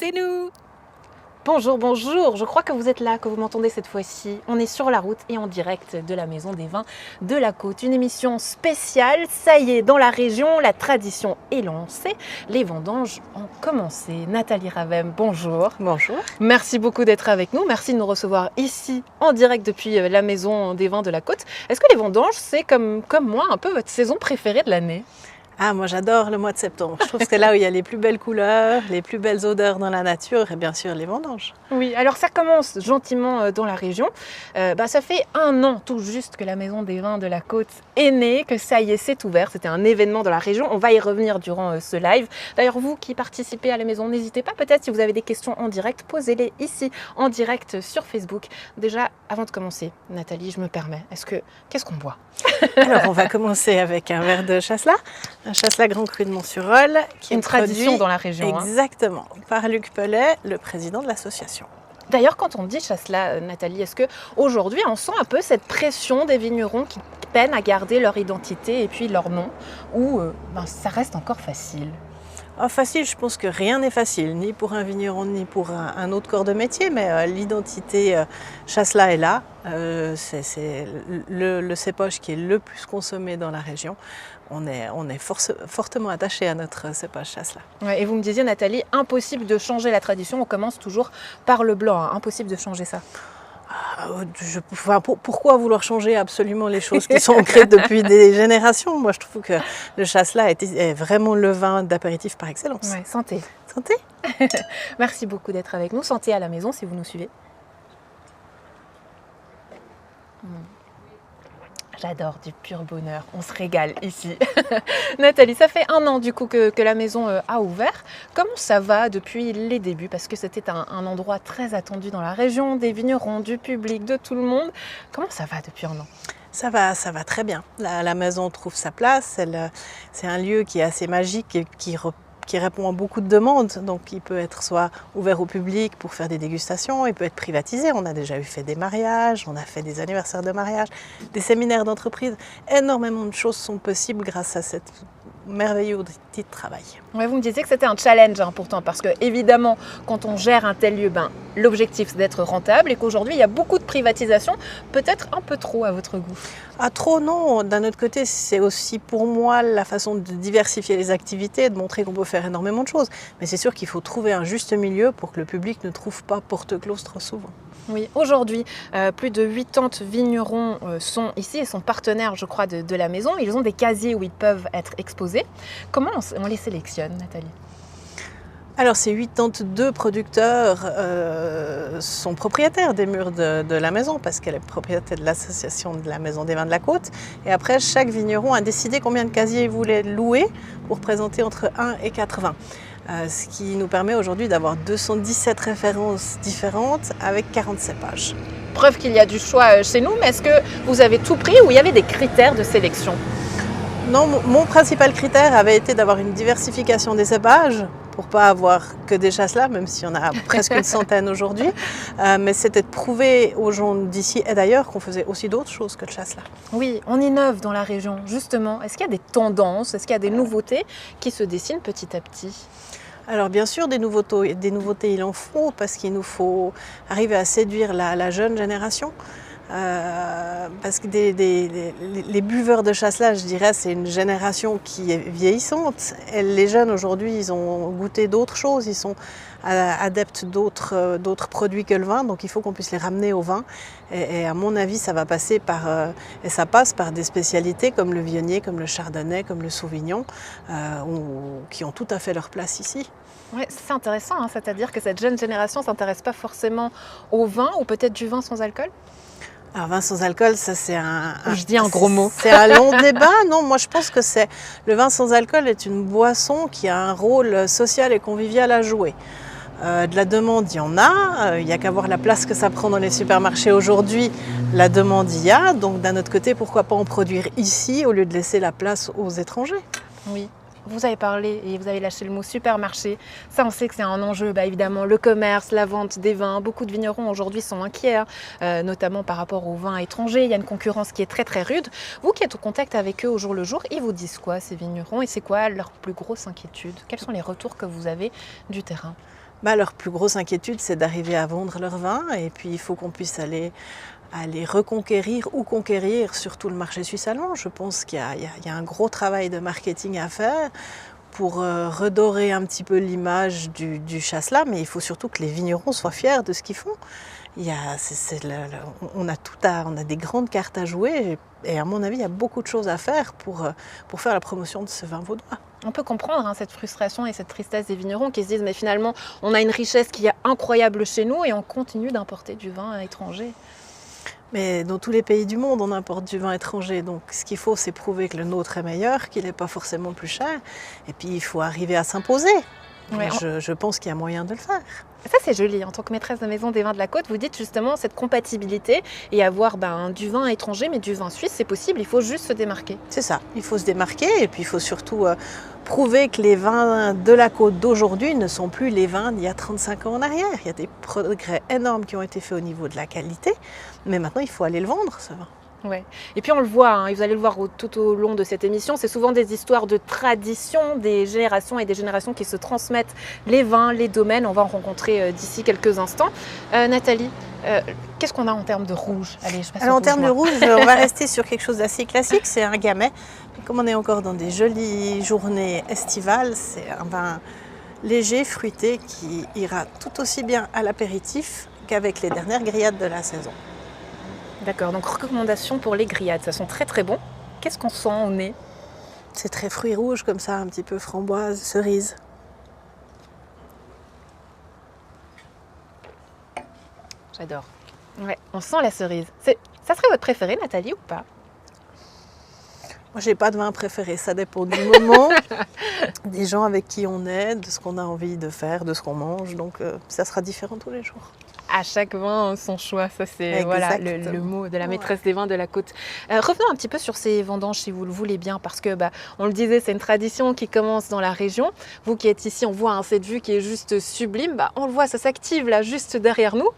c'est nous. Bonjour, bonjour, je crois que vous êtes là, que vous m'entendez cette fois-ci. On est sur la route et en direct de la Maison des Vins de la Côte. Une émission spéciale, ça y est, dans la région, la tradition est lancée. Les vendanges ont commencé. Nathalie Ravem, bonjour. Bonjour. Merci beaucoup d'être avec nous. Merci de nous recevoir ici, en direct depuis la Maison des Vins de la Côte. Est-ce que les vendanges, c'est comme moi, un peu votre saison préférée de l'année ? Ah, moi j'adore le mois de septembre. Je trouve que c'est là où il y a les plus belles couleurs, les plus belles odeurs dans la nature et bien sûr les vendanges. Oui, alors ça commence gentiment dans la région. Ça fait 1 an tout juste que la Maison des Vins de la Côte est née, que ça y est, c'est ouvert. C'était un événement dans la région. On va y revenir durant ce live. D'ailleurs, vous qui participez à la maison, n'hésitez pas. Peut-être si vous avez des questions en direct, posez-les ici en direct sur Facebook. Déjà, avant de commencer, Nathalie, je me permets, qu'est-ce qu'on boit ? Alors on va commencer avec un verre de chasselas. Un chasselas Grand Cru de Montsurol, qui est une tradition dans la région. Exactement, par Luc Pellet, le président de l'association. D'ailleurs, quand on dit chasselas, Nathalie, est-ce qu'aujourd'hui, on sent un peu cette pression des vignerons qui peinent à garder leur identité et puis leur nom, ou ça reste encore facile ? Facile, je pense que rien n'est facile, ni pour un vigneron, ni pour un autre corps de métier, mais l'identité chasselas est là. C'est le cépage qui est le plus consommé dans la région. On est fortement attaché à notre cépage chasselas. Ouais, et vous me disiez, Nathalie, impossible de changer la tradition. On commence toujours par le blanc. Impossible de changer ça. Pourquoi vouloir changer absolument les choses qui sont ancrées depuis des générations ? Moi, je trouve que le chasselas est vraiment le vin d'apéritif par excellence. Ouais, santé. Santé. Merci beaucoup d'être avec nous. Santé à la maison si vous nous suivez. J'adore, du pur bonheur, on se régale ici. Nathalie, ça fait 1 an du coup que la maison a ouvert. Comment ça va depuis les débuts ? Parce que c'était un endroit très attendu dans la région, des vignerons, du public, de tout le monde. Comment ça va depuis 1 an ? Ça va très bien. La maison trouve sa place. C'est un lieu qui est assez magique et qui répond à beaucoup de demandes. Donc il peut être soit ouvert au public pour faire des dégustations, il peut être privatisé. On a déjà fait des mariages, on a fait des anniversaires de mariage, des séminaires d'entreprise. Énormément de choses sont possibles grâce à cette merveilleux outil de travail. Ouais, vous me disiez que c'était un challenge pourtant, parce que évidemment, quand on gère un tel lieu, l'objectif c'est d'être rentable et qu'aujourd'hui il y a beaucoup de privatisation, peut-être un peu trop à votre goût. Ah, trop non. D'un autre côté, c'est aussi pour moi la façon de diversifier les activités, de montrer qu'on peut faire énormément de choses. Mais c'est sûr qu'il faut trouver un juste milieu pour que le public ne trouve pas porte close trop souvent. Oui, aujourd'hui, plus de 80 vignerons sont ici et sont partenaires, je crois, de la maison. Ils ont des casiers où ils peuvent être exposés. Comment on les sélectionne, Nathalie ? Alors, ces 82 producteurs sont propriétaires des murs de la maison parce qu'elle est propriétaire de l'association de la Maison des Vins de la Côte. Et après, chaque vigneron a décidé combien de casiers il voulait louer pour présenter entre 1 et 4 vins. Ce qui nous permet aujourd'hui d'avoir 217 références différentes avec 40 cépages. Preuve qu'il y a du choix chez nous, mais est-ce que vous avez tout pris ou il y avait des critères de sélection ? Non, mon principal critère avait été d'avoir une diversification des cépages pour ne pas avoir que des chasselas, même si on a presque une centaine aujourd'hui. Mais c'était de prouver aux gens d'ici et d'ailleurs qu'on faisait aussi d'autres choses que le chasselas. Oui, on innove dans la région, justement. Est-ce qu'il y a des tendances, est-ce qu'il y a des nouveautés qui se dessinent petit à petit ? Alors bien sûr, des nouveautés il en faut parce qu'il nous faut arriver à séduire la jeune génération. Parce que les buveurs de chasselas, je dirais, c'est une génération qui est vieillissante. Et les jeunes aujourd'hui, ils ont goûté d'autres choses, ils sont adeptes d'autres produits que le vin, donc il faut qu'on puisse les ramener au vin. Et à mon avis, ça va passer et ça passe par des spécialités comme le viognier, comme le chardonnay, comme le sauvignon, qui ont tout à fait leur place ici. Oui, c'est intéressant, c'est-à-dire que cette jeune génération ne s'intéresse pas forcément au vin ou peut-être du vin sans alcool ? Alors, vin sans alcool, ça c'est Je dis un gros mot. C'est un long débat. Non, moi je pense que le vin sans alcool est une boisson qui a un rôle social et convivial à jouer. De la demande, il y en a. Il n'y a qu'à voir la place que ça prend dans les supermarchés aujourd'hui. La demande, il y a. Donc d'un autre côté, pourquoi pas en produire ici au lieu de laisser la place aux étrangers ? Oui. Vous avez parlé et vous avez lâché le mot supermarché. Ça, on sait que c'est un enjeu, évidemment, le commerce, la vente des vins. Beaucoup de vignerons aujourd'hui sont inquiets, notamment par rapport aux vins étrangers. Il y a une concurrence qui est très très rude. Vous qui êtes au contact avec eux au jour le jour, ils vous disent quoi, ces vignerons, et c'est quoi leur plus grosse inquiétude ? Quels sont les retours que vous avez du terrain ? Leur plus grosse inquiétude, c'est d'arriver à vendre leur vin et puis il faut qu'on puisse aller reconquérir ou conquérir surtout le marché suisse allemand. Je pense qu'il y a un gros travail de marketing à faire pour redorer un petit peu l'image du chasselas, mais il faut surtout que les vignerons soient fiers de ce qu'ils font. On a des grandes cartes à jouer et à mon avis, il y a beaucoup de choses à faire pour faire la promotion de ce vin vaudois. On peut comprendre cette frustration et cette tristesse des vignerons qui se disent mais finalement on a une richesse qui est incroyable chez nous et on continue d'importer du vin étranger. Mais dans tous les pays du monde, on importe du vin étranger. Donc ce qu'il faut, c'est prouver que le nôtre est meilleur, qu'il n'est pas forcément plus cher. Et puis il faut arriver à s'imposer. Ouais, je pense qu'il y a moyen de le faire. Ça, c'est joli. En tant que maîtresse de maison des vins de la Côte, vous dites justement cette compatibilité et avoir du vin étranger, mais du vin suisse, c'est possible. Il faut juste se démarquer. C'est ça. Il faut se démarquer et puis il faut surtout prouver que les vins de la Côte d'aujourd'hui ne sont plus les vins d'il y a 35 ans en arrière. Il y a des progrès énormes qui ont été faits au niveau de la qualité, mais maintenant, il faut aller le vendre, ce vin. Ouais. Et puis on le voit, et vous allez le voir tout au long de cette émission, c'est souvent des histoires de tradition, des générations et des générations qui se transmettent les vins, les domaines. On va en rencontrer d'ici quelques instants. Nathalie, qu'est-ce qu'on a en termes de rouge? Allez, je passe Alors en termes de rouge, on va rester sur quelque chose d'assez classique, c'est un gamay. Et comme on est encore dans des jolies journées estivales, c'est un vin léger, fruité, qui ira tout aussi bien à l'apéritif qu'avec les dernières grillades de la saison. D'accord, donc recommandation pour les grillades, ça sent très très bon. Qu'est-ce qu'on sent au nez? C'est très fruits rouges comme ça, un petit peu framboise, cerise. J'adore. Ouais, on sent la cerise. Ça serait votre préféré, Nathalie, ou pas? Moi, j'ai pas de vin préféré, ça dépend du moment, des gens avec qui on est, de ce qu'on a envie de faire, de ce qu'on mange, donc ça sera différent tous les jours. À chaque vin, son choix, ça c'est voilà, le mot de la maîtresse des vins de la Côte. Revenons un petit peu sur ces vendanges si vous le voulez bien, parce que on le disait, c'est une tradition qui commence dans la région. Vous qui êtes ici, on voit cette vue qui est juste sublime, on le voit, ça s'active là juste derrière nous.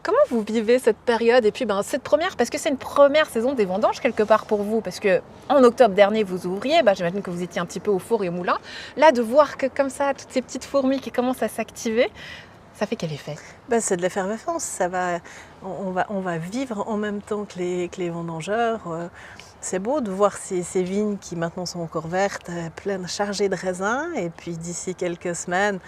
Comment vous vivez cette période et puis cette première, parce que c'est une première saison des vendanges quelque part pour vous, parce que en octobre dernier vous ouvriez, j'imagine que vous étiez un petit peu au four et au moulin. Là, de voir que comme ça, toutes ces petites fourmis qui commencent à s'activer, ça fait quel effet? C'est de l'effervescence, on va vivre en même temps que les vendangeurs. C'est beau de voir ces vignes qui maintenant sont encore vertes, pleines, chargées de raisins. Et puis d'ici quelques semaines,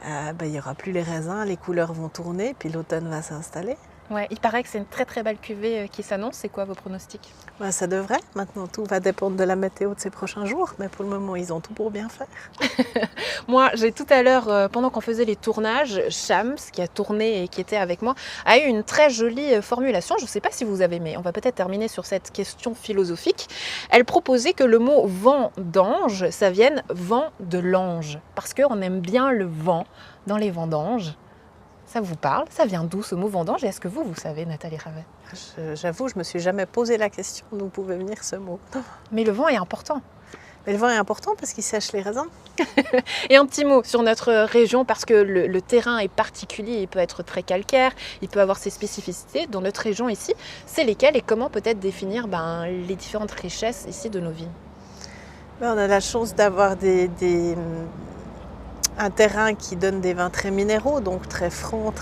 il n'y aura plus les raisins, les couleurs vont tourner, puis l'automne va s'installer. Ouais, il paraît que c'est une très très belle cuvée qui s'annonce. C'est quoi vos pronostics? Ça devrait. Maintenant, tout va dépendre de la météo de ces prochains jours. Mais pour le moment, ils ont tout pour bien faire. Moi, j'ai tout à l'heure, pendant qu'on faisait les tournages, Shams, qui a tourné et qui était avec moi, a eu une très jolie formulation. Je ne sais pas si vous avez aimé. On va peut-être terminer sur cette question philosophique. Elle proposait que le mot vendange, ça vienne vent de l'ange. Parce qu'on aime bien le vent dans les vendanges. Ça vous parle? Ça vient d'où ce mot vendange? Et est-ce que vous savez, Nathalie Ravet? J'avoue, je ne me suis jamais posé la question d'où pouvait venir ce mot. Mais le vent est important. Mais le vent est important parce qu'il sèche les raisins. Et un petit mot sur notre région, parce que le terrain est particulier, il peut être très calcaire, il peut avoir ses spécificités. Dans notre région ici, c'est lesquelles et comment peut-être définir les différentes richesses ici de nos vignes? On a la chance d'avoir un terrain qui donne des vins très minéraux, donc très francs,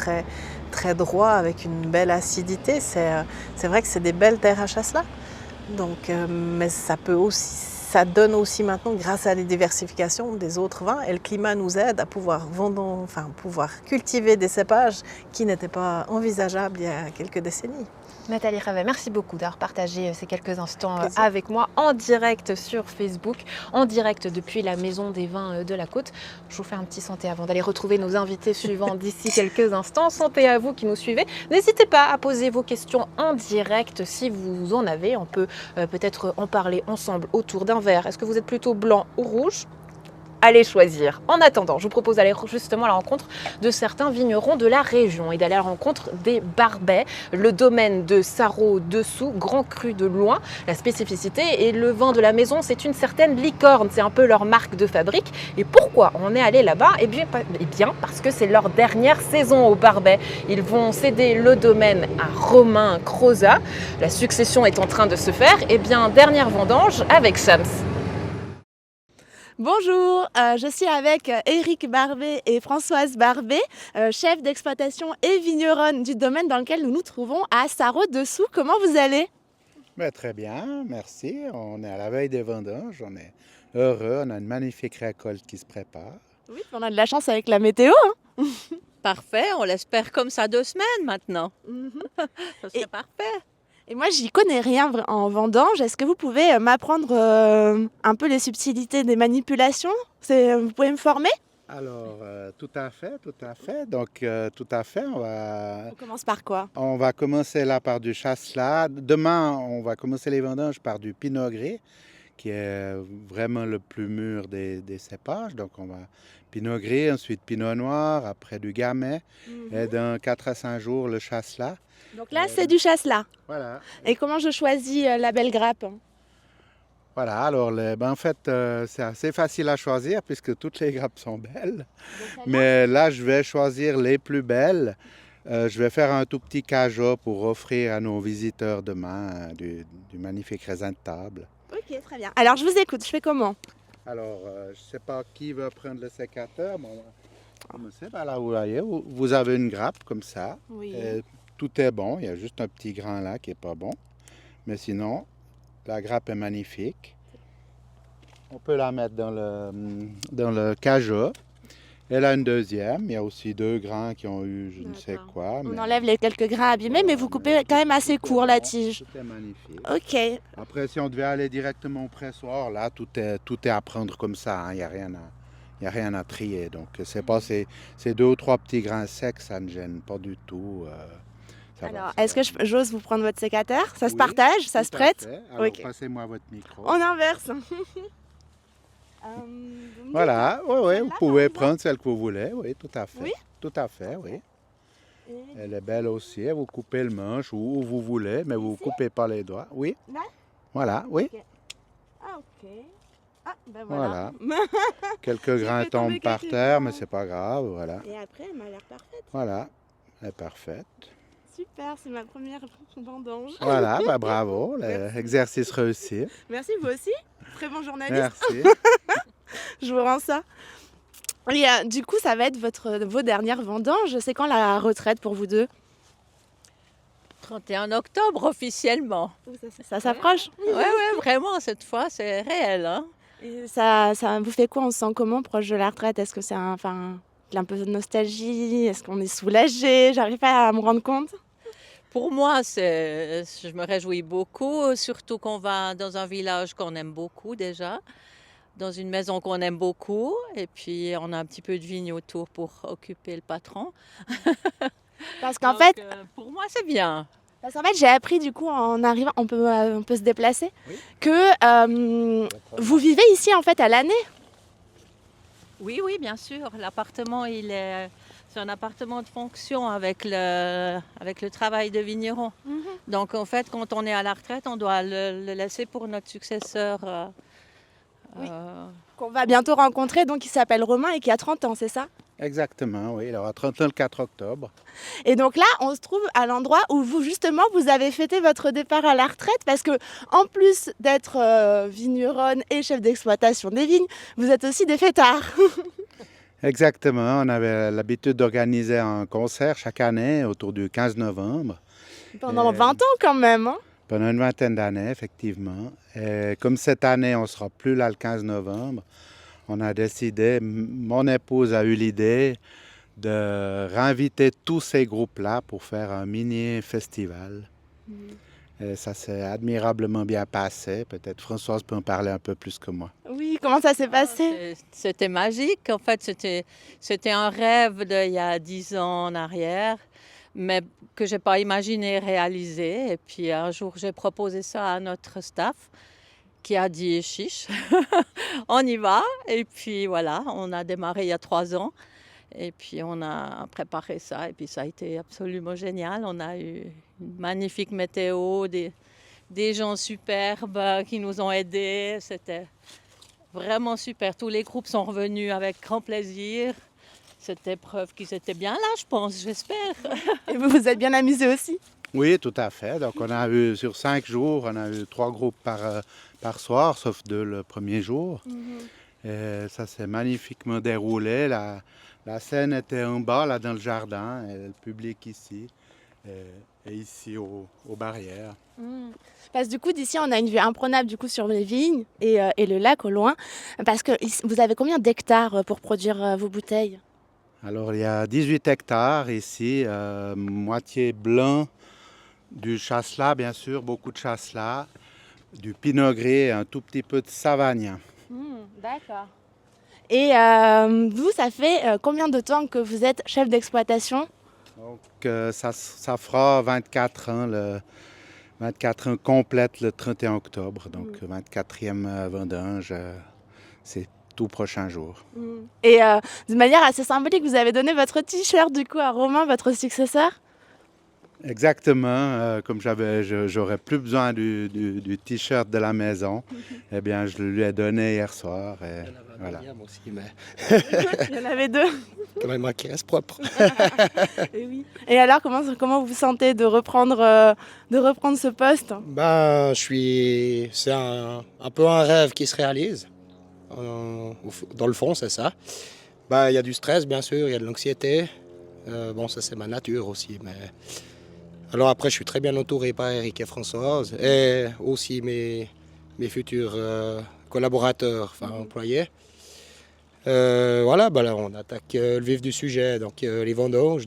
très droits, avec une belle acidité. C'est vrai que c'est des belles terres à chasselas. Donc, mais ça donne aussi maintenant, grâce à la diversification des autres vins, et le climat nous aide à pouvoir cultiver des cépages qui n'étaient pas envisageables il y a quelques décennies. Nathalie Ravet, merci beaucoup d'avoir partagé ces quelques instants avec moi en direct sur Facebook, en direct depuis la Maison des Vins de la Côte. Je vous fais un petit santé avant d'aller retrouver nos invités suivants d'ici quelques instants. Santé à vous qui nous suivez. N'hésitez pas à poser vos questions en direct si vous en avez. On peut peut-être en parler ensemble autour d'un verre. Est-ce que vous êtes plutôt blanc ou rouge ? Allez choisir. En attendant, je vous propose d'aller justement à la rencontre de certains vignerons de la région et d'aller à la rencontre des Barbets, le domaine de Sarraud-Dessous, grand cru de loin. La spécificité et le vin de la maison, c'est une certaine licorne, c'est un peu leur marque de fabrique. Et pourquoi on est allé là-bas? Eh bien parce que c'est leur dernière saison aux Barbets. Ils vont céder le domaine à Romain Crozat. La succession est en train de se faire. Eh bien, dernière vendange avec Shams. Bonjour, je suis avec Éric Barbet et Françoise Barbet, chef d'exploitation et vigneronne du domaine dans lequel nous nous trouvons à Sarraud-Dessous. Comment vous allez? Ben, très bien, merci. On est à la veille des vendanges, on est heureux, on a une magnifique récolte qui se prépare. Oui, on a de la chance avec la météo. Parfait, on l'espère comme ça 2 semaines maintenant. Ça serait Et- parfait. Et moi, j'y connais rien en vendange. Est-ce que vous pouvez m'apprendre un peu les subtilités des manipulations? Vous pouvez me former? Alors, tout à fait, tout à fait. Donc, tout à fait, On commence par quoi? on va commencer là par du chasselas. Demain, on va commencer les vendanges par du pinot gris, qui est vraiment le plus mûr des cépages. Donc, on va pinot gris, ensuite pinot noir, après du gamay. Et dans 4 à 5 jours, le chasselas. Donc là, c'est du chasselas. Voilà. Et comment je choisis la belle grappe? Voilà, alors en fait, c'est assez facile à choisir puisque toutes les grappes sont belles. Mais là, je vais choisir les plus belles. Je vais faire un tout petit cajot pour offrir à nos visiteurs demain du magnifique raisin de table. Ok, très bien. Alors, je vous écoute. Je fais comment? Alors, je ne sais pas qui veut prendre le sécateur, mais on va commencer par là où vous avez une grappe comme ça. Oui. Et tout est bon, il y a juste un petit grain là qui n'est pas bon. Mais sinon, la grappe est magnifique. On peut la mettre dans le cajot. Elle a une deuxième. Il y a aussi 2 grains qui ont eu je ne sais D'accord. quoi. On mais- enlève les quelques grains abîmés, mais vous coupez quand même assez Tout est court la bon, tige. Tout est magnifique. Ok. Après, si on devait aller directement au pressoir, là, tout est à prendre comme ça. Hein. Il n'y a rien à trier. Donc, c'est pas ces 2 ou 3 petits grains secs, ça ne gêne pas du tout. Ça va, Alors, ça est-ce va. que j'ose vous prendre votre sécateur? Ça se Oui, partage? Ça se tout à prête? fait. Alors, Ok. passez-moi votre micro. On inverse. Voilà, oui, oui, vous celle-là, pouvez par prendre celle que vous voulez, oui, tout à fait. Oui? Tout à fait, oui. Et Elle est belle aussi, vous coupez le manche où vous voulez, mais vous ne Ici? coupez pas les doigts. Oui. Là? Voilà, oui. Ah, ok. Ah, ben voilà. Quelques grains fait tomber tombent par quelques terre, grains. mais c'est pas grave, voilà. Et après, elle m'a l'air parfaite. Voilà, elle est parfaite. Super, c'est ma première vendange. Voilà, bah bravo, l'exercice réussi. Merci, vous aussi. Très bon journaliste. Merci. Je vous rends ça. Et du coup, ça va être vos dernières vendanges. C'est quand la retraite pour vous deux? 31 octobre officiellement. Ça s'approche? Ouais, vraiment, cette fois, c'est réel. Hein? Et ça vous fait quoi? On se sent comment proche de la retraite? Est-ce que c'est un peu de nostalgie? Est-ce qu'on est soulagé? J'arrive pas à me rendre compte. Pour moi, je me réjouis beaucoup, surtout qu'on va dans un village qu'on aime beaucoup déjà, dans une maison qu'on aime beaucoup, et puis on a un petit peu de vigne autour pour occuper le patron. Parce qu'en Donc, fait, pour moi, c'est bien. j'ai appris du coup en arrivant, on peut se déplacer, Oui. que vous vivez ici en fait à l'année. Oui, bien sûr. L'appartement, c'est un appartement de fonction avec le travail de vigneron. Donc, en fait, quand on est à la retraite, on doit le laisser pour notre successeur. Oui. Qu'on va bientôt rencontrer, donc qui s'appelle Romain et qui a 30 ans, c'est ça? Exactement, oui. Il aura 30 ans le 4 octobre. Et donc là, on se trouve à l'endroit où vous avez fêté votre départ à la retraite parce que en plus d'être vigneronne et chef d'exploitation des vignes, vous êtes aussi des fêtards. Exactement, on avait l'habitude d'organiser un concert chaque année autour du 15 novembre. Pendant 20 ans quand même. Hein. Pendant une vingtaine d'années, effectivement. Et comme cette année, on ne sera plus là le 15 novembre, on a décidé, mon épouse a eu l'idée de réinviter tous ces groupes-là pour faire un mini-festival. Et ça s'est admirablement bien passé. Peut-être Françoise peut en parler un peu plus que moi. Oui, comment ça s'est passé? C'était magique. En fait, c'était un rêve d'il y a 10 ans en arrière, mais que je n'ai pas imaginé réaliser. Et puis un jour, j'ai proposé ça à notre staff qui a dit chiche, on y va. Et puis voilà, on a démarré il y a 3 ans. Et puis on a préparé ça et puis ça a été absolument génial. On a eu une magnifique météo, des gens superbes qui nous ont aidés. C'était vraiment super. Tous les groupes sont revenus avec grand plaisir. C'était preuve qu'ils étaient bien là, je pense, j'espère. Et vous vous êtes bien amusés aussi? Oui, tout à fait. Donc on a eu sur 5 jours, on a eu 3 groupes par soir, sauf 2 le premier jour. Et ça s'est magnifiquement déroulé. La scène était en bas, là, dans le jardin, et le public ici, et ici aux barrières. Parce que du coup, d'ici, on a une vue imprenable du coup sur les vignes et le lac au loin. Parce que vous avez combien d'hectares pour produire vos bouteilles? Alors, il y a 18 hectares ici, moitié blanc, du chasselas, bien sûr, beaucoup de chasselas, du pinot gris et un tout petit peu de savagnin. D'accord. Et vous, ça fait combien de temps que vous êtes chef d'exploitation? Donc, ça fera 24 ans, 24 ans complète le 31 octobre. Donc, 24e vendange, c'est tout prochain jour. Et de manière assez symbolique, vous avez donné votre t-shirt du coup à Romain, votre successeur? Exactement, comme j'aurais plus besoin du t-shirt de la maison, eh bien, je le lui ai donné hier soir. Et voilà. Moi aussi, mais Il y en avait deux. quand même qui reste propre. Et, oui. Et alors, comment vous vous sentez de reprendre ce poste? Ben, c'est un peu un rêve qui se réalise. Dans le fond, c'est ça. Ben, il y a du stress, bien sûr, il y a de l'anxiété. Bon, ça, c'est ma nature aussi. Mais... Alors après, je suis très bien entouré par Eric et Françoise et aussi mes futurs collaborateurs, enfin employés. Voilà, ben là, on attaque le vif du sujet, donc les vendanges.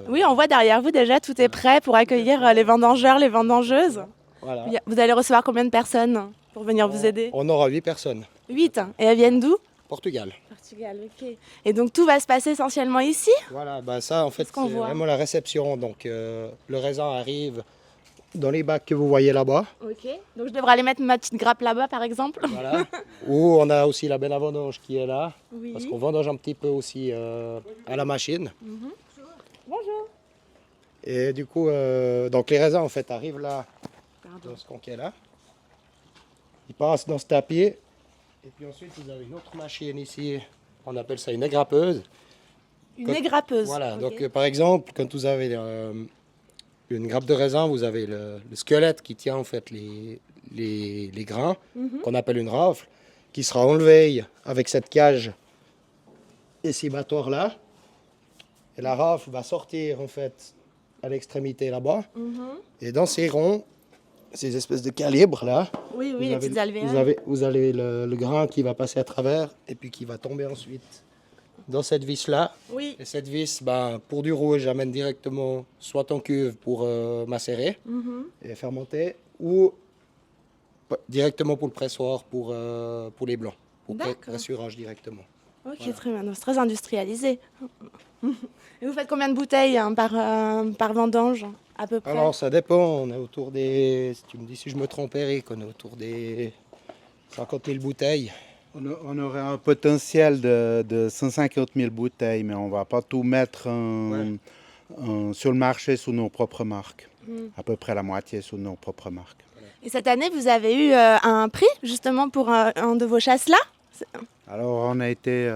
Oui, on voit derrière vous déjà, tout est prêt pour accueillir les vendangeurs, les vendangeuses. Voilà. Vous allez recevoir combien de personnes pour venir vous aider? On aura 8 personnes. 8. Et elles viennent d'où? Portugal. Portugal, ok. Et donc tout va se passer essentiellement ici? Voilà, ben ça en fait Qu'est-ce qu'on c'est voit? vraiment la réception. Donc le raisin arrive dans les bacs que vous voyez là-bas. Ok. Donc je devrais aller mettre ma petite grappe là-bas par exemple? Voilà. Où on a aussi la benne à vendange qui est là. Oui. Parce qu'on vendange un petit peu aussi à la machine. Bonjour. Et du coup, donc les raisins en fait arrivent là, dans ce conquet là. Ils passent dans ce tapis. Et puis ensuite vous avez une autre machine ici. On appelle ça une égrappeuse. Une égrappeuse. Voilà, Ok. donc par exemple, quand vous avez une grappe de raisin, vous avez le squelette qui tient en fait les grains, qu'on appelle une rafle, qui sera enlevé avec cette cage écibatoire là. Et la rafle va sortir en fait à l'extrémité là-bas. Et dans ces ronds, ces espèces de calibres là, Oui, vous les avez- petites alvéoles. vous avez le grain qui va passer à travers et puis qui va tomber ensuite dans cette vis là. Oui. Et cette vis, ben, pour du rouge, j'amène directement soit en cuve pour macérer et fermenter, ou directement pour le pressoir pour les blancs, pour D'accord. pressurage directement. Ok, Voilà. très bien. Donc, c'est très industrialisé. Et vous faites combien de bouteilles par vendange, à peu près? Alors ça dépend, on est autour des, si tu me dis si je me trompe Eric, on est autour des 50 000 bouteilles. On aurait un potentiel de 150 000 bouteilles, mais on ne va pas tout mettre sur le marché sous nos propres marques. À peu près la moitié sous nos propres marques. Et cette année, vous avez eu un prix, justement, pour un de vos chasses-là? Alors, on a été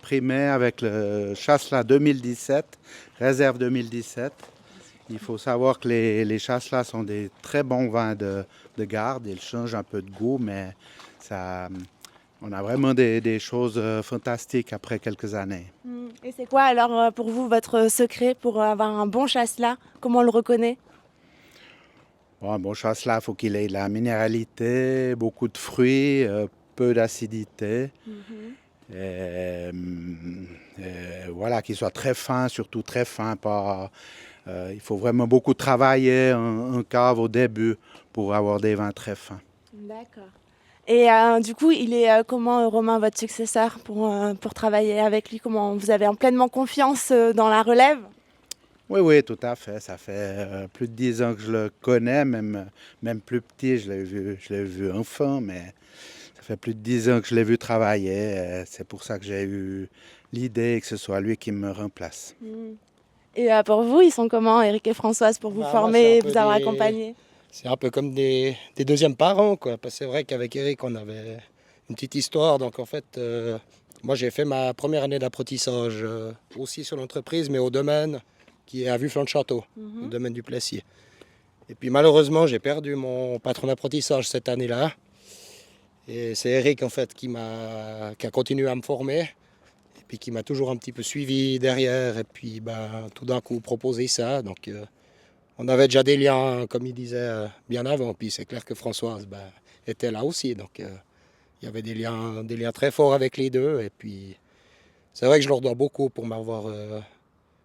primé avec le Chasselas 2017, réserve 2017. Il faut savoir que les Chasselas sont des très bons vins de garde. Ils changent un peu de goût, mais on a vraiment des choses fantastiques après quelques années. Et c'est quoi, alors, pour vous, votre secret pour avoir un bon chasse-là? Comment on le reconnaît? Bon, un bon Chasselas, il faut qu'il ait de la minéralité, beaucoup de fruits, peu d'acidité. Voilà, qu'il soit très fin, surtout très fin. Il faut vraiment beaucoup travailler en cave au début pour avoir des vins très fins. D'accord. Et du coup, il est comment, Romain, votre successeur, pour travailler avec lui? Comment vous avez pleinement confiance dans la relève? Oui, tout à fait. Ça fait plus de 10 ans que je le connais, même plus petit, je l'ai vu enfant, mais ça fait plus de 10 ans que je l'ai vu travailler. C'est pour ça que j'ai eu l'idée que ce soit lui qui me remplace. Et pour vous, ils sont comment, Eric et Françoise, pour vous Bah, moi, former, c'est un peu vous avoir des- accompagné? C'est un peu comme des deuxièmes parents, quoi. Parce que c'est vrai qu'avec Eric, on avait une petite histoire. Donc en fait, moi j'ai fait ma première année d'apprentissage aussi sur l'entreprise, mais au domaine qui est à Vufflan-de-Château, le domaine du Plessis. Et puis malheureusement, j'ai perdu mon patron d'apprentissage cette année-là. Et c'est Eric en fait qui a continué à me former et puis qui m'a toujours un petit peu suivi derrière et puis tout d'un coup proposé ça. Donc on avait déjà des liens, comme il disait, bien avant. Puis c'est clair que Françoise était là aussi. Donc il y avait des liens très forts avec les deux. Et puis c'est vrai que je leur dois beaucoup pour m'avoir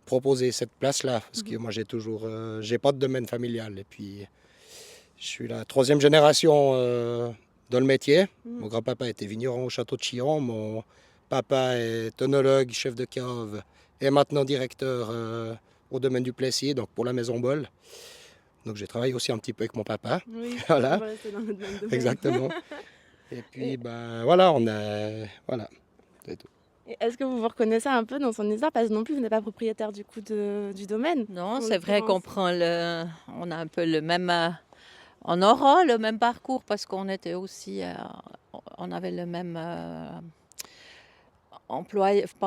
proposé cette place-là. Parce que moi j'ai pas de domaine familial. Et puis je suis la 3e génération dans le métier. Mon grand-papa était vigneron au château de Chillon. Mon papa est œnologue, chef de cave et maintenant directeur au domaine du Plessis, donc pour la Maison Boll. Donc j'ai travaillé aussi un petit peu avec mon papa. Oui, Voilà. on va rester dans le même domaine. Exactement. Et puis voilà, voilà. C'est tout. Et est-ce que vous vous reconnaissez un peu dans son histoire? Parce que non plus, vous n'êtes pas propriétaire du coup du domaine. Non, En c'est vrai qu'on l'occurrence. on a un peu le même, on aura le même parcours parce qu'on était aussi, on avait le même pas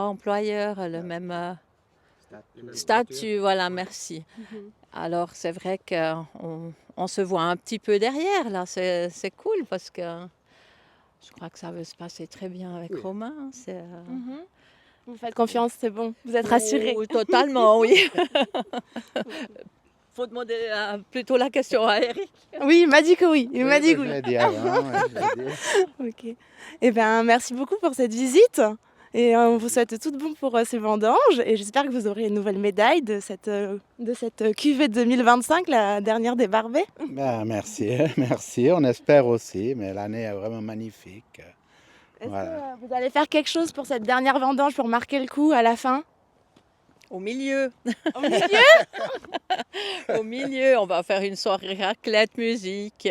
employeur, le même statut, voilà, merci. Alors c'est vrai qu'on se voit un petit peu derrière, là, c'est cool parce que je crois que ça va se passer très bien avec Romain. Vous faites confiance, c'est bon, vous êtes rassurés. Oui, totalement, oui. Faut demander plutôt la question à Eric. Oui, il m'a dit que oui. Il m'a dit que Je oui. l'ai dit avant, ouais, je l'ai dit. Ok. Eh bien, merci beaucoup pour cette visite. Et on vous souhaite tout de bon pour ces vendanges. Et j'espère que vous aurez une nouvelle médaille de cette cuvée 2025, la dernière des Barbets. Merci, merci, on espère aussi, mais l'année est vraiment magnifique. Est-ce Voilà. que vous allez faire quelque chose pour cette dernière vendange pour marquer le coup à la fin? Au milieu. Au milieu? Au milieu, on va faire une soirée raclette, musique.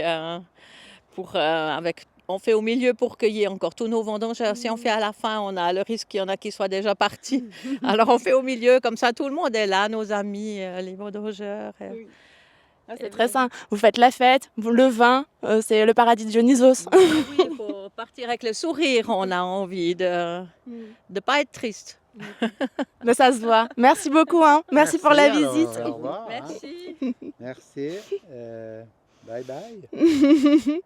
On fait au milieu pour cueillir encore tous nos vendangeurs. Si on fait à la fin, on a le risque qu'il y en a qui soient déjà partis. Alors on fait au milieu, comme ça tout le monde est là, nos amis, les vendangeurs. Oui. C'est très sain. Vous faites la fête, le vin, c'est le paradis de Dionysos. Oui, il faut partir avec le sourire. On a envie de ne pas être triste. Mais ça se voit. Merci beaucoup. Merci pour la alors, visite. au revoir, hein. Merci. Merci. Bye bye.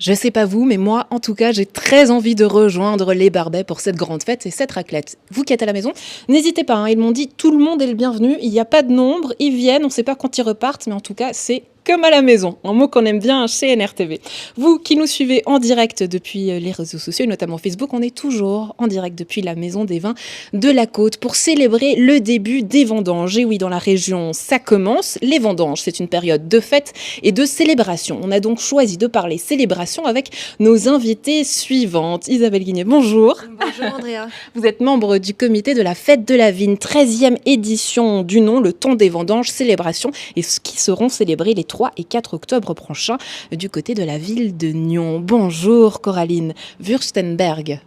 Je sais pas vous, mais moi, en tout cas, j'ai très envie de rejoindre les Barbets pour cette grande fête et cette raclette. Vous qui êtes à la maison, n'hésitez pas, ils m'ont dit tout le monde est le bienvenu, il n'y a pas de nombre, ils viennent, on ne sait pas quand ils repartent, mais en tout cas, c'est comme à la maison, un mot qu'on aime bien chez NRTV. Vous qui nous suivez en direct depuis les réseaux sociaux, et notamment Facebook, on est toujours en direct depuis la Maison des Vins de la Côte pour célébrer le début des vendanges. Et oui, dans la région, ça commence. Les vendanges, c'est une période de fête et de célébration. On a donc choisi de parler célébration avec nos invitées suivantes. Isabelle Guigné, bonjour. Bonjour Andrea. Vous êtes membre du comité de la Fête de la Vigne, 13e édition du nom, le Ton des Vendanges, célébration, et ce qui seront célébrés les 3 et 4 octobre prochains du côté de la ville de Nyon. Bonjour Coraline Wurstenberg.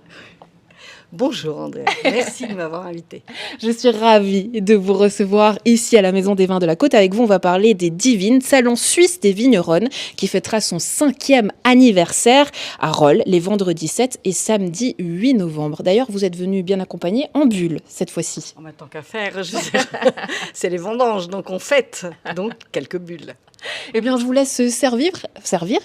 Bonjour Andrea, merci de m'avoir invitée. Je suis ravie de vous recevoir ici à la Maison des Vins de la Côte. Avec vous, on va parler des Divines, salon suisse des vigneronnes, qui fêtera son 5e anniversaire à Rolle, les vendredis 7 et samedi 8 novembre. D'ailleurs, vous êtes venu bien accompagné en bulle cette fois-ci. En même temps qu'à faire, c'est les vendanges, donc on fête, donc quelques bulles. Eh bien, je vous laisse servir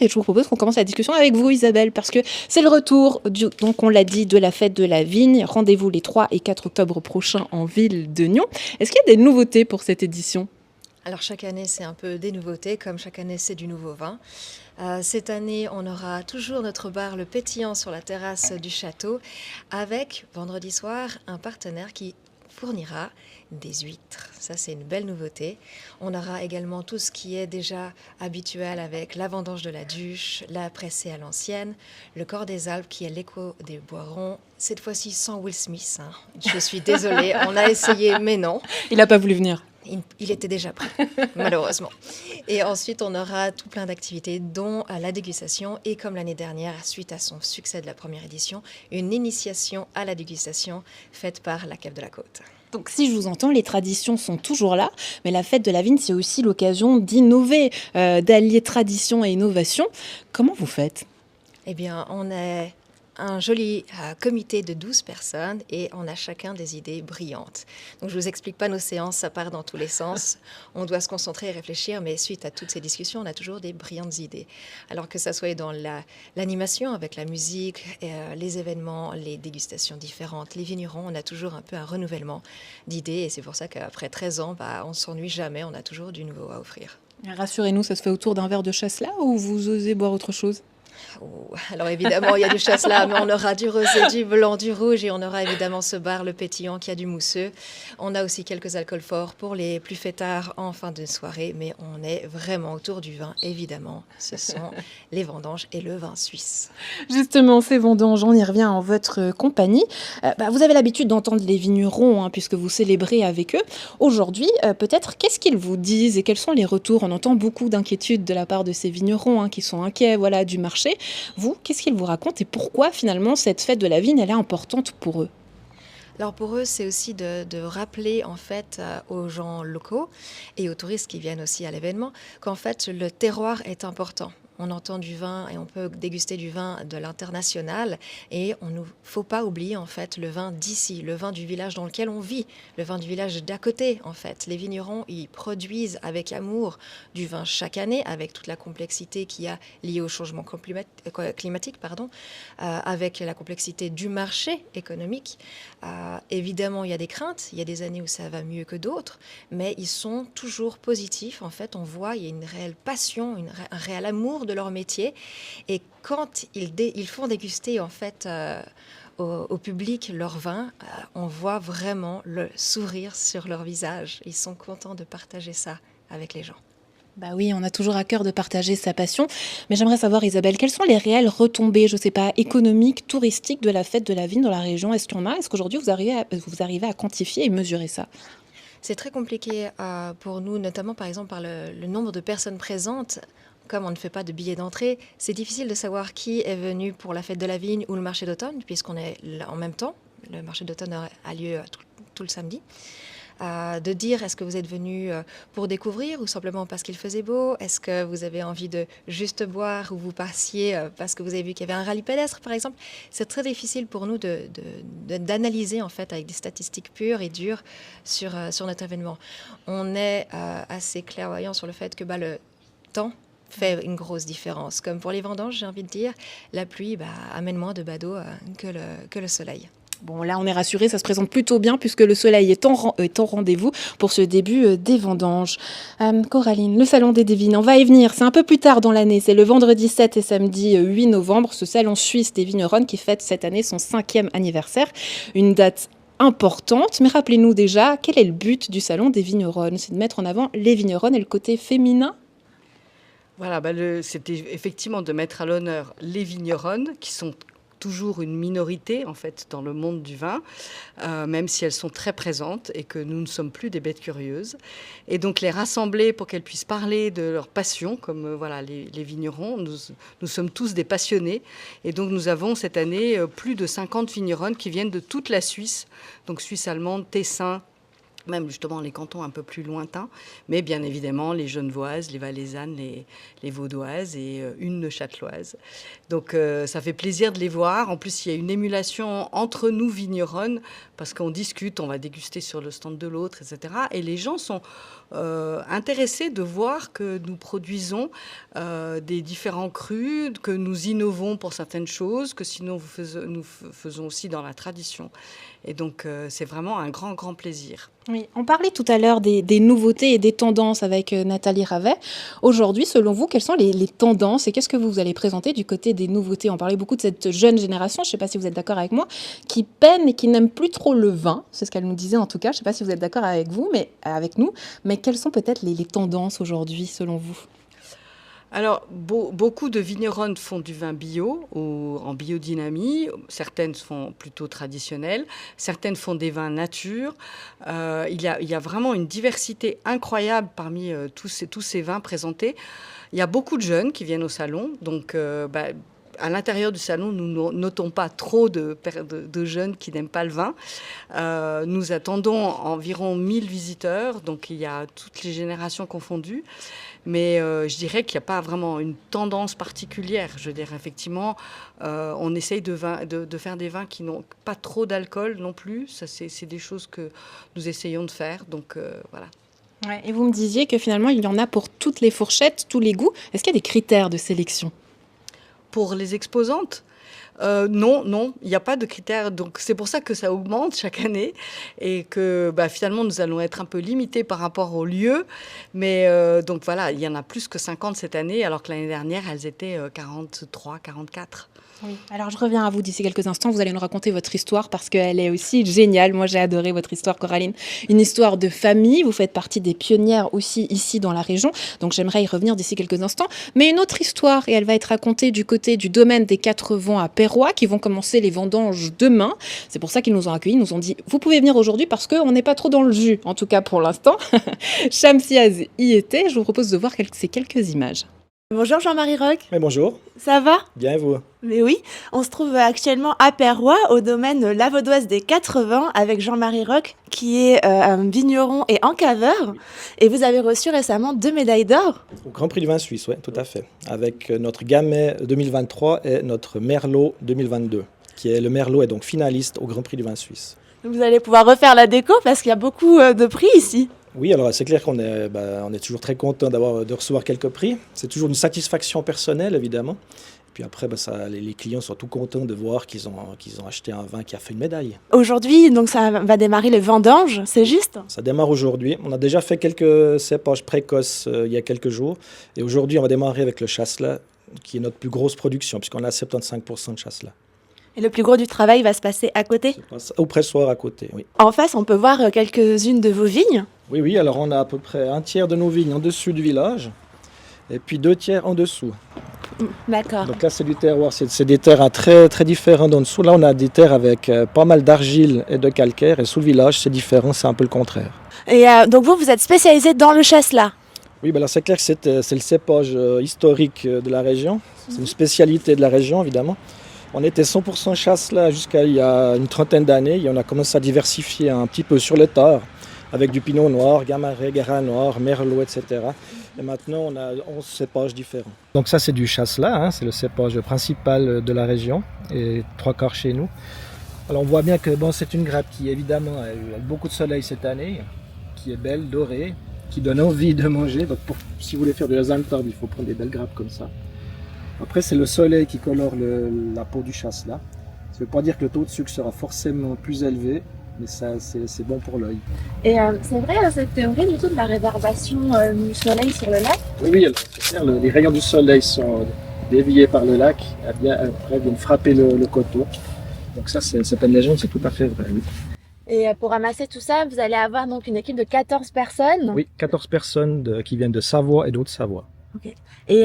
et je vous propose qu'on commence la discussion avec vous, Isabelle, parce que c'est le retour, donc on l'a dit, de la fête de la vigne. Rendez-vous les 3 et 4 octobre prochains en ville de Nyon. Est-ce qu'il y a des nouveautés pour cette édition ? Alors chaque année, c'est un peu des nouveautés, comme chaque année, c'est du nouveau vin. Cette année, on aura toujours notre bar Le Pétillant sur la terrasse du château, avec, vendredi soir, un partenaire qui fournira des huîtres. Ça, c'est une belle nouveauté. On aura également tout ce qui est déjà habituel avec la vendange de la Duche, la pressée à l'ancienne, le corps des Alpes qui est l'écho des Boirons. Cette fois-ci sans Will Smith. Je suis désolée, on a essayé, mais non. Il n'a pas voulu venir. Il était déjà prêt, malheureusement. Et ensuite, on aura tout plein d'activités, dont la dégustation. Et comme l'année dernière, suite à son succès de la première édition, une initiation à la dégustation faite par la Cave de la Côte. Donc si je vous entends, les traditions sont toujours là, mais la fête de la vigne, c'est aussi l'occasion d'innover, d'allier tradition et innovation. Comment vous faites ? Eh bien, on est un joli comité de 12 personnes et on a chacun des idées brillantes. Donc je ne vous explique pas nos séances, ça part dans tous les sens. On doit se concentrer et réfléchir, mais suite à toutes ces discussions, on a toujours des brillantes idées. Alors que ça soit dans l'animation avec la musique, les événements, les dégustations différentes, les vignerons, on a toujours un peu un renouvellement d'idées et c'est pour ça qu'après 13 ans, on ne s'ennuie jamais, on a toujours du nouveau à offrir. Rassurez-nous, ça se fait autour d'un verre de chasse là ou vous osez boire autre chose? Alors évidemment, il y a du chasse-là, mais on aura du rosé, du blanc, du rouge et on aura évidemment ce bar, le pétillant, qui a du mousseux. On a aussi quelques alcools forts pour les plus fêtards en fin de soirée, mais on est vraiment autour du vin, évidemment. Ce sont les vendanges et le vin suisse. Justement, ces vendanges, on y revient en votre compagnie. Vous avez l'habitude d'entendre les vignerons, puisque vous célébrez avec eux. Aujourd'hui, peut-être, qu'est-ce qu'ils vous disent et quels sont les retours? On entend beaucoup d'inquiétudes de la part de ces vignerons qui sont inquiets du marché. Vous, qu'est-ce qu'ils vous racontent et pourquoi finalement cette fête de la vigne, elle est importante pour eux? Alors pour eux, c'est aussi de rappeler en fait aux gens locaux et aux touristes qui viennent aussi à l'événement qu'en fait le terroir est important. On entend du vin et on peut déguster du vin de l'international et on ne faut pas oublier en fait le vin d'ici, le vin du village dans lequel on vit, le vin du village d'à côté en fait. Les vignerons, ils produisent avec amour du vin chaque année avec toute la complexité qu'il y a liée au changement climatique, avec la complexité du marché économique. Évidemment, il y a des craintes, il y a des années où ça va mieux que d'autres, mais ils sont toujours positifs. En fait, on voit, il y a une réelle passion, un réel amour de leur métier. Et quand ils font déguster en fait au public leur vin, on voit vraiment le sourire sur leur visage. Ils sont contents de partager ça avec les gens. Oui, on a toujours à cœur de partager sa passion. Mais j'aimerais savoir, Isabelle, quelles sont les réelles retombées, je ne sais pas, économiques, touristiques de la fête de la vigne dans la région? Est-ce qu'il y en a? Est-ce qu'aujourd'hui, vous arrivez à quantifier et mesurer ça? C'est très compliqué pour nous, notamment par exemple par le nombre de personnes présentes. Comme on ne fait pas de billets d'entrée, c'est difficile de savoir qui est venu pour la fête de la vigne ou le marché d'automne, puisqu'on est en même temps. Le marché d'automne a lieu tout le samedi. De dire est-ce que vous êtes venu pour découvrir ou simplement parce qu'il faisait beau? Est-ce que vous avez envie de juste boire ou vous passiez parce que vous avez vu qu'il y avait un rallye pédestre par exemple? C'est très difficile pour nous d'analyser en fait avec des statistiques pures et dures sur notre événement. On est assez clairvoyant sur le fait que le temps fait une grosse différence. Comme pour les vendanges, j'ai envie de dire, la pluie amène moins de badauds que le soleil. Bon, là, on est rassurés, ça se présente plutôt bien puisque le soleil est en rendez-vous pour ce début des vendanges. Coraline, le salon des vignes, on va y venir, c'est un peu plus tard dans l'année, c'est le vendredi 7 et samedi 8 novembre, ce salon suisse des vignerons qui fête cette année son 5e anniversaire, une date importante, mais rappelez-nous déjà, quel est le but du salon des vignerons? C'est de mettre en avant les vignerons et le côté féminin? Voilà, c'était effectivement de mettre à l'honneur les vignerons qui sont toujours une minorité en fait dans le monde du vin, même si elles sont très présentes et que nous ne sommes plus des bêtes curieuses. Et donc les rassembler pour qu'elles puissent parler de leur passion, comme les vignerons, nous sommes tous des passionnés. Et donc nous avons cette année plus de 50 vignerons qui viennent de toute la Suisse, donc Suisse allemande, Tessin, même justement les cantons un peu plus lointains, mais bien évidemment les Genevoises, les Valaisannes, les Vaudoises et une Neuchâteloise. Donc ça fait plaisir de les voir. En plus, il y a une émulation entre nous vignerons, parce qu'on discute, on va déguster sur le stand de l'autre, etc. Et les gens sont intéressés de voir que nous produisons des différents crus, que nous innovons pour certaines choses, que sinon nous faisons aussi dans la tradition. Et donc, c'est vraiment un grand, grand plaisir. Oui, on parlait tout à l'heure des nouveautés et des tendances avec Nathalie Ravet. Aujourd'hui, selon vous, quelles sont les tendances et qu'est-ce que vous allez présenter du côté des nouveautés? On parlait beaucoup de cette jeune génération, je ne sais pas si vous êtes d'accord avec moi, qui peine et qui n'aime plus trop le vin. C'est ce qu'elle nous disait en tout cas. Je ne sais pas si vous êtes d'accord avec nous, mais quelles sont peut-être les tendances aujourd'hui, selon vous? Alors, beaucoup de vignerons font du vin bio ou en biodynamie. Certaines font plutôt traditionnelles. Certaines font des vins nature. Il y a vraiment une diversité incroyable parmi tous ces vins présentés. Il y a beaucoup de jeunes qui viennent au salon. Donc, à l'intérieur du salon, nous notons pas trop de jeunes qui n'aiment pas le vin. Nous attendons environ 1000 visiteurs. Donc, il y a toutes les générations confondues. Mais je dirais qu'il n'y a pas vraiment une tendance particulière. Je veux dire, effectivement, on essaye de faire des vins qui n'ont pas trop d'alcool non plus. Ça, c'est des choses que nous essayons de faire. Donc, voilà. Ouais, et vous me disiez que finalement, il y en a pour toutes les fourchettes, tous les goûts. Est-ce qu'il y a des critères de sélection? Pour les exposantes, non, il n'y a pas de critères. Donc, c'est pour ça que ça augmente chaque année et que finalement, nous allons être un peu limités par rapport au lieu. Mais donc voilà, il y en a plus que 50 cette année, alors que l'année dernière, elles étaient 43, 44. Oui. Alors je reviens à vous d'ici quelques instants, vous allez nous raconter votre histoire parce qu'elle est aussi géniale. Moi j'ai adoré votre histoire, Coraline. Une histoire de famille, vous faites partie des pionnières aussi ici dans la région, donc j'aimerais y revenir d'ici quelques instants. Mais une autre histoire, et elle va être racontée du côté du domaine des 4 Vents à Perrois, qui vont commencer les vendanges demain. C'est pour ça qu'ils nous ont accueillis, nous ont dit vous pouvez venir aujourd'hui parce qu'on n'est pas trop dans le jus, en tout cas pour l'instant. Shamsiaz y était, je vous propose de voir ces quelques images. Bonjour Jean-Marie Roch. Oui, bonjour. Ça va? Bien et vous? Mais oui, on se trouve actuellement à Perrois, au domaine La Vaudoise des 4 Vents, avec Jean-Marie Roch, qui est un vigneron et encaveur. Et vous avez reçu récemment 2 médailles d'or. Au Grand Prix du vin suisse, oui, tout à fait. Avec notre Gamay 2023 et notre Merlot 2022, qui est le Merlot est donc finaliste au Grand Prix du vin suisse. Vous allez pouvoir refaire la déco parce qu'il y a beaucoup de prix ici. Oui, alors c'est clair qu'on est, on est toujours très content de recevoir quelques prix. C'est toujours une satisfaction personnelle, évidemment. Et puis après, les clients sont tout contents de voir qu'ils ont acheté un vin qui a fait une médaille. Aujourd'hui, donc ça va démarrer les vendanges, c'est juste? Ça démarre aujourd'hui. On a déjà fait quelques cépages précoces il y a quelques jours. Et aujourd'hui, on va démarrer avec le chasselas, qui est notre plus grosse production, puisqu'on a 75% de chasselas. Et le plus gros du travail va se passer à côté? Au pressoir à côté, oui. En face, on peut voir quelques-unes de vos vignes. Oui, alors on a à peu près un tiers de nos vignes en dessus du village et puis 2 tiers en dessous. D'accord. Donc là, c'est du terroir, c'est des terrains très, très différents d'en dessous. Là, on a des terres avec pas mal d'argile et de calcaire et sous le village, c'est différent, c'est un peu le contraire. Et donc vous êtes spécialisé dans le chasselas? Oui, là, c'est clair que c'est le cépage historique de la région. C'est une spécialité de la région, évidemment. On était 100% chasselas jusqu'à il y a une trentaine d'années et on a commencé à diversifier un petit peu sur le tard avec du pinot noir, Gamaret, Guérin noir, Merlot, etc. Et maintenant, on a 11 cépages différents. Donc ça, c'est du chasselas, c'est le cépage principal de la région et 3/4 chez nous. Alors on voit bien que c'est une grappe qui évidemment a eu beaucoup de soleil cette année, qui est belle, dorée, qui donne envie de manger. Donc si vous voulez faire de la Zaltorbe, il faut prendre des belles grappes comme ça. Après, c'est le soleil qui colore la peau du chasselas. Ça ne veut pas dire que le taux de sucre sera forcément plus élevé, mais ça, c'est bon pour l'œil. Et c'est vrai cette théorie du tout de la réverbération du soleil sur le lac? Oui, c'est clair, les rayons du soleil sont déviés par le lac, après viennent frapper le coteau. Donc ça, c'est pas une légende, c'est tout à fait vrai. Oui. Et pour ramasser tout ça, vous allez avoir donc une équipe de 14 personnes? Oui, 14 personnes qui viennent de Savoie et d'Haute-Savoie. Okay. Et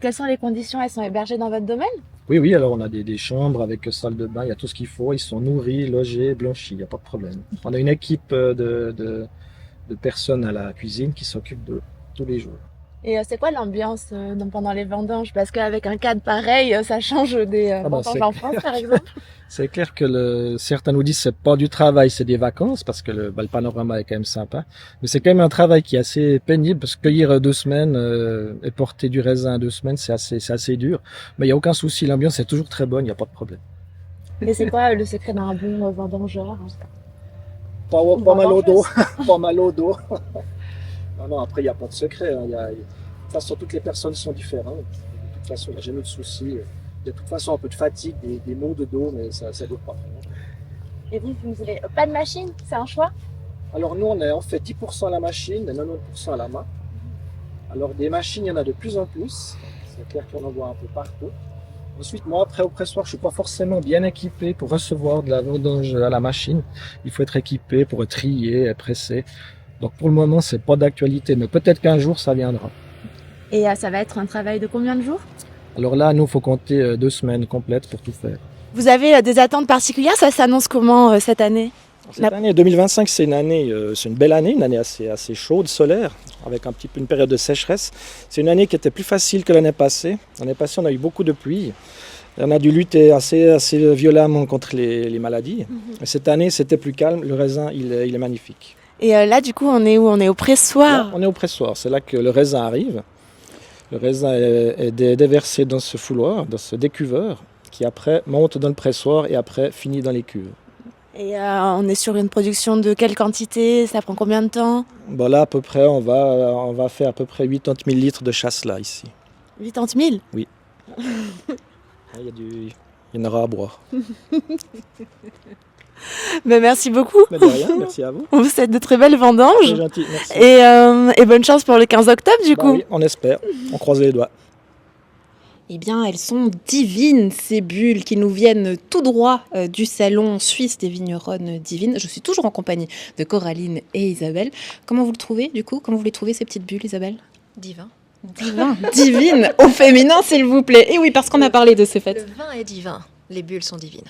quelles sont les conditions? Elles sont hébergées dans votre domaine? Oui, alors on a des chambres avec salle de bain, il y a tout ce qu'il faut, ils sont nourris, logés, blanchis, il n'y a pas de problème. On a une équipe de personnes à la cuisine qui s'occupent de tous les jours. Et c'est quoi l'ambiance pendant les vendanges? Parce qu'avec un cadre pareil, ça change des vendanges en France, par exemple. C'est clair que certains nous disent que c'est pas du travail, c'est des vacances, parce que le panorama est quand même sympa. Mais c'est quand même un travail qui est assez pénible, parce que cueillir 2 semaines et porter du raisin 2 semaines, c'est assez dur. Mais il n'y a aucun souci, l'ambiance est toujours très bonne, il n'y a pas de problème. Mais c'est quoi le secret d'un bon vendangeur? Pas mal au dos, pas mal au dos. Non, après, il n'y a pas de secret. De toute façon, toutes les personnes sont différentes. De toute façon, il n'y a jamais de souci. De toute façon, un peu de fatigue, des maux de dos, mais ça ne dure pas. Et vous n'avez pas de machine? C'est un choix? Alors, nous, on fait 10% à la machine et 90% à la main. Alors, des machines, il y en a de plus en plus. C'est clair qu'on en voit un peu partout. Ensuite, moi, après, au pressoir, je ne suis pas forcément bien équipé pour recevoir de la vendange à la machine. Il faut être équipé pour trier et presser. Donc pour le moment, c'est pas d'actualité, mais peut-être qu'un jour, ça viendra. Et ça va être un travail de combien de jours? Alors là, nous, il faut compter 2 semaines complètes pour tout faire. Vous avez des attentes particulières? Ça s'annonce comment cette année? Cette année 2025, c'est une belle année, une année assez chaude, solaire, avec un petit peu une période de sécheresse. C'est une année qui était plus facile que l'année passée. L'année passée, on a eu beaucoup de pluie. On a dû lutter assez violemment contre les maladies. Et cette année, c'était plus calme. Le raisin, il est magnifique. Et là, du coup, on est où? On est au pressoir. Là, on est au pressoir, c'est là que le raisin arrive. Le raisin est déversé dans ce fouloir, dans ce décuveur, qui après monte dans le pressoir et après finit dans les cuves. Et on est sur une production de quelle quantité? Ça prend combien de temps? Bon, là, à peu près, on va faire à peu près 80 000 litres de chasselas ici. 80 000? Oui. Il y en aura à boire. Ben, merci beaucoup. Mais de rien, merci à vous. On vous souhaite de très belles vendanges. C'est gentil, merci. Et bonne chance pour le 15 octobre, du coup. Oui, on espère. On croise les doigts. Eh bien, elles sont divines, ces bulles qui nous viennent tout droit du salon suisse des vigneronnes divines. Je suis toujours en compagnie de Coraline et Isabelle. Comment vous le trouvez, du coup? Comment vous les trouvez, ces petites bulles, Isabelle? Divin. Divin, divine, au féminin, s'il vous plaît. Et oui, parce qu'on a parlé de ces fêtes. Le vin est divin, les bulles sont divines.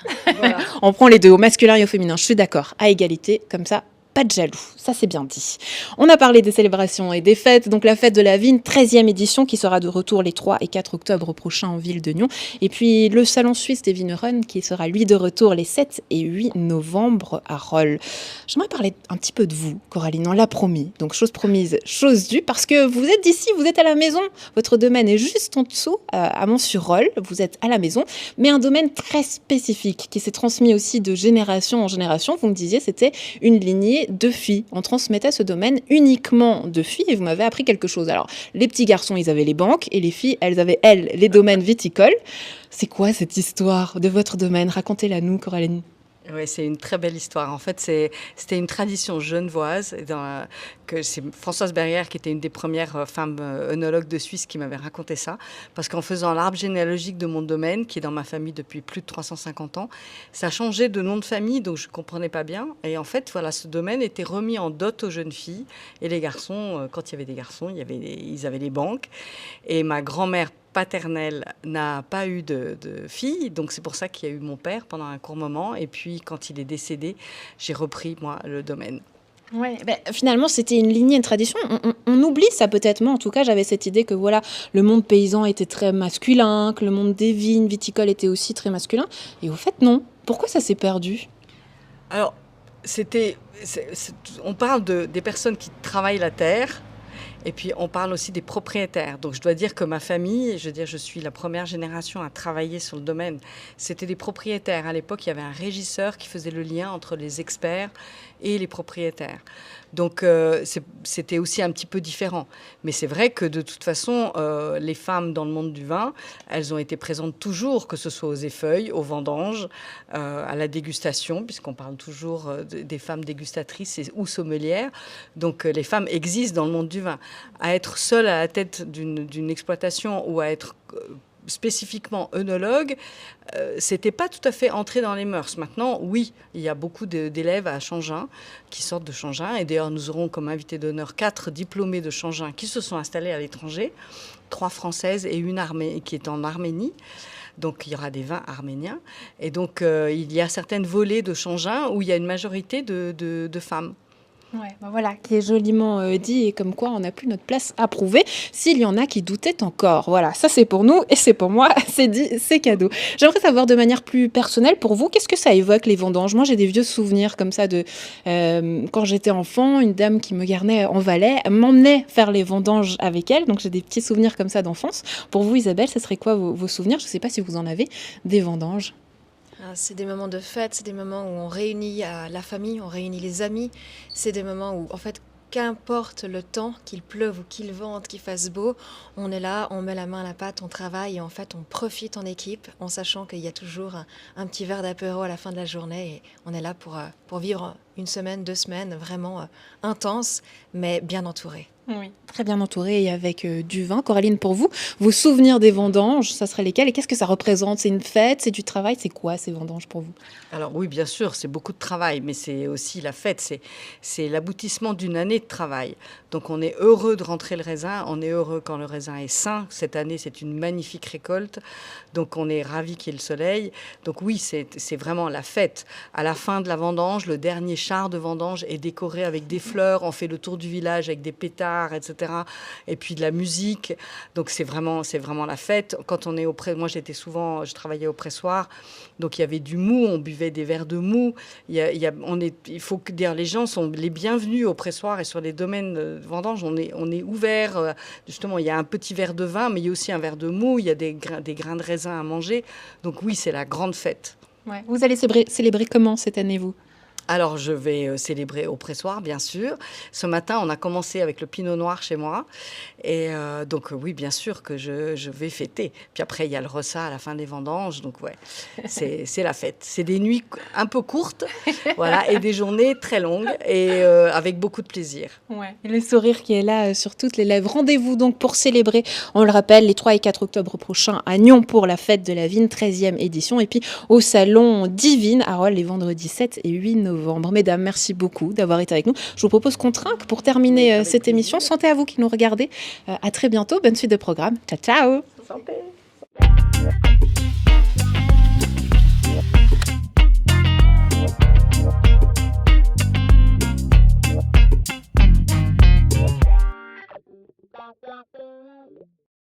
On prend les deux, au masculin et au féminin. Je suis d'accord, à égalité, comme ça. Pas de jaloux, ça c'est bien dit. On a parlé des célébrations et des fêtes, donc la fête de la vigne, 13e édition qui sera de retour les 3 et 4 octobre prochains en ville de Nyon. Et puis le salon suisse des vignerons qui sera lui de retour les 7 et 8 novembre à Rolle. J'aimerais parler un petit peu de vous, Coraline, on l'a promis. Donc chose promise, chose due, parce que vous êtes d'ici, vous êtes à la maison. Votre domaine est juste en dessous, à Mont-sur-Rolle, vous êtes à la maison, mais un domaine très spécifique qui s'est transmis aussi de génération en génération. Vous me disiez, c'était une lignée de filles. On transmettait ce domaine uniquement de filles et vous m'avez appris quelque chose. Alors, les petits garçons, ils avaient les banques et les filles, elles avaient, les domaines viticoles. C'est quoi cette histoire de votre domaine? Racontez-la nous, Coraline. Oui, c'est une très belle histoire. En fait, c'était une tradition genevoise. Que c'est Françoise Berrière, qui était une des premières femmes œnologues de Suisse, qui m'avait raconté ça. Parce qu'en faisant l'arbre généalogique de mon domaine, qui est dans ma famille depuis plus de 350 ans, ça a changé de nom de famille, donc je ne comprenais pas bien. Et en fait, voilà, ce domaine était remis en dot aux jeunes filles. Et les garçons, quand il y avait des garçons, ils avaient les banques. Et ma grand-mère paternelle n'a pas eu de fille, donc c'est pour ça qu'il y a eu mon père pendant un court moment. Et puis, quand il est décédé, j'ai repris, moi, le domaine. Ouais, finalement, c'était une lignée, une tradition. On oublie ça peut-être, mais en tout cas, j'avais cette idée que voilà, le monde paysan était très masculin, que le monde des vignes viticoles était aussi très masculin. Et au fait, non. Pourquoi ça s'est perdu? Alors, on parle des personnes qui travaillent la terre. Et puis, on parle aussi des propriétaires. Donc, je dois dire que ma famille, je suis la première génération à travailler sur le domaine. C'était des propriétaires. À l'époque, il y avait un régisseur qui faisait le lien entre les experts et les propriétaires. Donc, c'était aussi un petit peu différent. Mais c'est vrai que, de toute façon, les femmes dans le monde du vin, elles ont été présentes toujours, que ce soit aux effeuilles, aux vendanges, à la dégustation, puisqu'on parle toujours des femmes dégustatrices ou sommelières. Donc, les femmes existent dans le monde du vin. À être seule à la tête d'une exploitation ou à être spécifiquement œnologue, c'était pas tout à fait entré dans les mœurs. Maintenant, oui, il y a beaucoup d'élèves à Changin qui sortent de Changin. Et d'ailleurs, nous aurons comme invité d'honneur 4 diplômés de Changin qui se sont installés à l'étranger, 3 françaises et une qui est en Arménie. Donc, il y aura des vins arméniens. Et donc, il y a certaines volées de Changin où il y a une majorité de femmes. Ouais, voilà, qui est joliment dit et comme quoi on n'a plus notre place à prouver s'il y en a qui doutaient encore. Voilà, ça c'est pour nous et c'est pour moi, c'est dit, c'est cadeau. J'aimerais savoir de manière plus personnelle pour vous, qu'est-ce que ça évoque les vendanges? Moi j'ai des vieux souvenirs comme ça de quand j'étais enfant, une dame qui me garnait en Valais m'emmenait faire les vendanges avec elle, donc j'ai des petits souvenirs comme ça d'enfance. Pour vous Isabelle, ce serait quoi vos souvenirs? Je ne sais pas si vous en avez, des vendanges. C'est des moments de fête, c'est des moments où on réunit la famille, on réunit les amis. C'est des moments où, en fait, qu'importe le temps, qu'il pleuve ou qu'il vente, qu'il fasse beau, on est là, on met la main à la pâte, on travaille et en fait, on profite en équipe en sachant qu'il y a toujours un petit verre d'apéro à la fin de la journée et on est là pour vivre une semaine, 2 semaines vraiment intenses, mais bien entourées. Oui, très bien entouré et avec du vin. Coraline, pour vous, vos souvenirs des vendanges, ça serait lesquels et qu'est-ce que ça représente? C'est une fête, c'est du travail, c'est quoi ces vendanges pour vous? Alors oui, bien sûr, c'est beaucoup de travail, mais c'est aussi la fête, c'est l'aboutissement d'une année de travail. Donc on est heureux de rentrer le raisin, on est heureux quand le raisin est sain. Cette année, c'est une magnifique récolte, donc on est ravis qu'il y ait le soleil. Donc oui, c'est vraiment la fête. À la fin de la vendange, le dernier char de vendange est décoré avec des fleurs, on fait le tour du village avec des pétards, guitare, etc. Et puis de la musique. Donc c'est vraiment la fête. Quand on est moi je travaillais au pressoir, donc il y avait du mou, on buvait des verres de mou. Il faut dire, les gens sont les bienvenus au pressoir et sur les domaines de vendange, on est ouvert. Justement, il y a un petit verre de vin, mais il y a aussi un verre de mou, il y a des grains de raisin à manger. Donc oui, c'est la grande fête. Ouais. Vous allez célébrer comment cette année, vous ? Alors, je vais célébrer au pressoir, bien sûr. Ce matin, on a commencé avec le pinot noir chez moi. Et donc, oui, bien sûr que je vais fêter. Puis après, il y a le ressac à la fin des vendanges. Donc, ouais, c'est la fête. C'est des nuits un peu courtes, voilà, et des journées très longues et avec beaucoup de plaisir. Ouais. Et le sourire qui est là sur toutes les lèvres. Rendez-vous donc pour célébrer, on le rappelle, les 3 et 4 octobre prochains à Nyon pour la fête de la vigne, 13e édition. Et puis au salon Divine à Rolle les vendredis 7 et 8 novembre. Mesdames, merci beaucoup d'avoir été avec nous. Je vous propose qu'on trinque pour terminer cette émission. Santé à vous qui nous regardez. À très bientôt. Bonne suite de programme. Ciao, ciao. Santé.